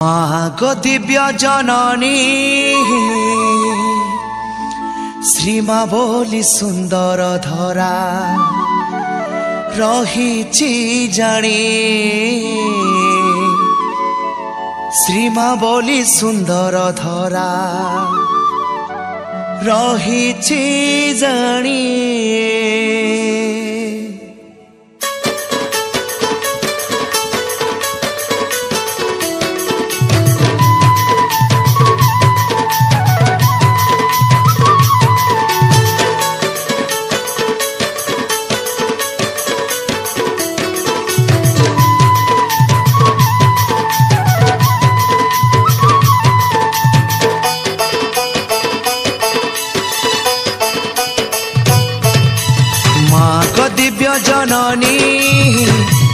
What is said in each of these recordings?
मागो दिव्य जननी श्रीमा बोली सुंदर धरा रहीची जानी श्रीमा बोली सुंदर धरा रहीची जानी। दिव्य जननी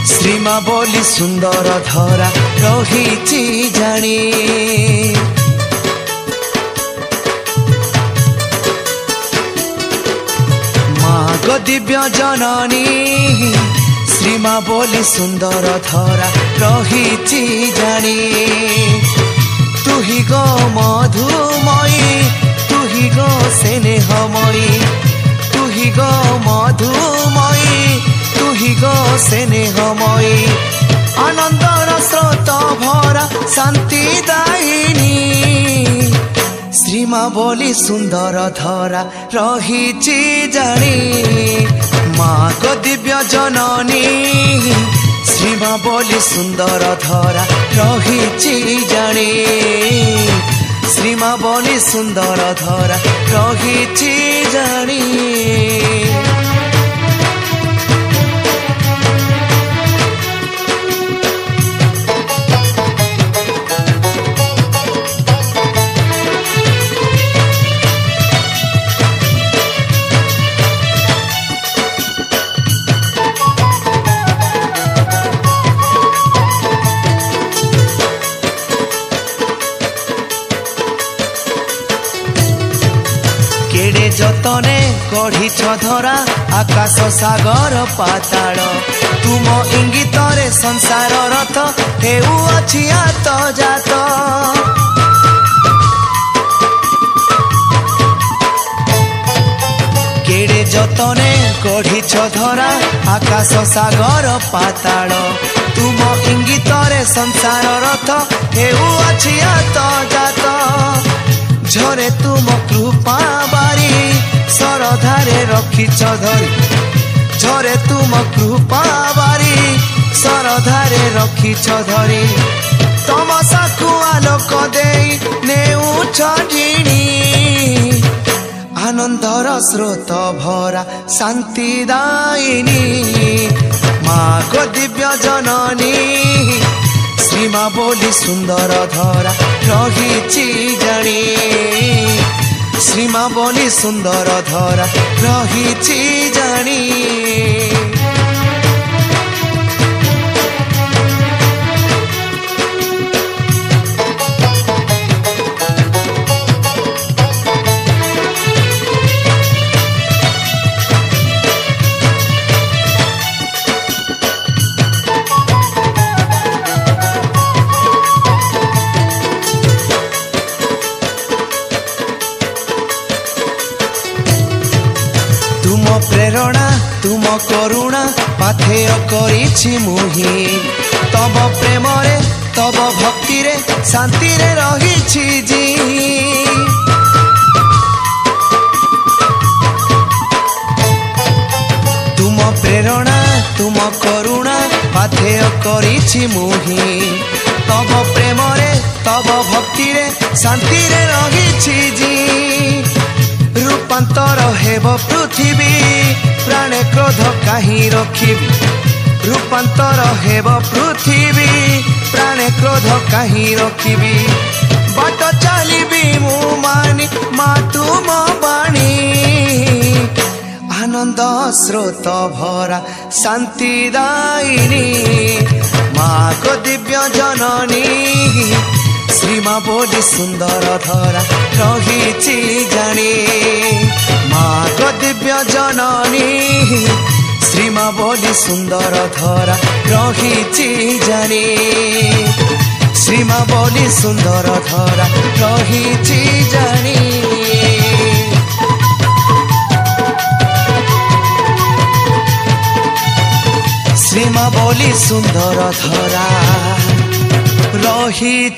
श्रीमा बोली सुंदर धरा रहीची जानी मागो दिव्य जननी श्रीमा बोली सुंदर धरा रहीची जानी। तू ही गो मधुमयी तू ही गो स्नेहमयी तू ही गो मधुमयी तू ही गो स्नेहमयी आनंदर स्रोत भरा शांति दायिनी श्रीमा बोली सुंदर धरा रहीची जानी। मागो दिव्य जननी श्रीमा बोली सुंदर धरा रहीची जानी श्रीमा बोली सुंदर धरा रहीची जानी। केड़े जतने गढ़ी धरा आकाश सागर पाताल तुम इंगितरे संसार रथ हेउअछि आत जात। केड़े जतने गढ़ी धरा आकाश सागर पाताल तुम इंगितरे संसार रथ हेउअछि आत जात। झरे तुम कृपा बारी सरधारे रखिछ धरी झरे तुम कृपा बारी सरधारे रखिछ धरी तमसा को आलोक देई नेउछ ढिणी आनंदर स्रोत भरा शांति दायिनी मागो दिव्य जननी श्रीमा बोली सुंदर धरा रहीची जानी श्रीमा बोली सुंदर धरा रहीची जानी। तुम प्रेरणा तुम करुणा पाथेय करिछि मुहि तब प्रेम रे तब भक्ति रे शांति रे रहिछि जी। तुम प्रेरणा तुम करुणा पाथेय करिछि मुहि तब प्रेम रे तब भक्ति रे शांति रे रहिछि जी। रूपांतर हेब पृथ्वी प्राणे क्रोध काहि रखिबी रूपांतर हेब पृथ्वी प्राणे क्रोध काहि रखिबी बाट चलिबी मु मानी मा तुम बाणी आनंद स्रोत भरा शांति दायिनी मागो दिव्य जननी श्रीमा बोली सुंदर धरा रहीची जानी मागो दिव्य जननी श्रीमा बोली सुंदर धरा रहीची जानी श्रीमा बोली सुंदर धरा रही जानी श्रीमा बोली सुंदर धरा रही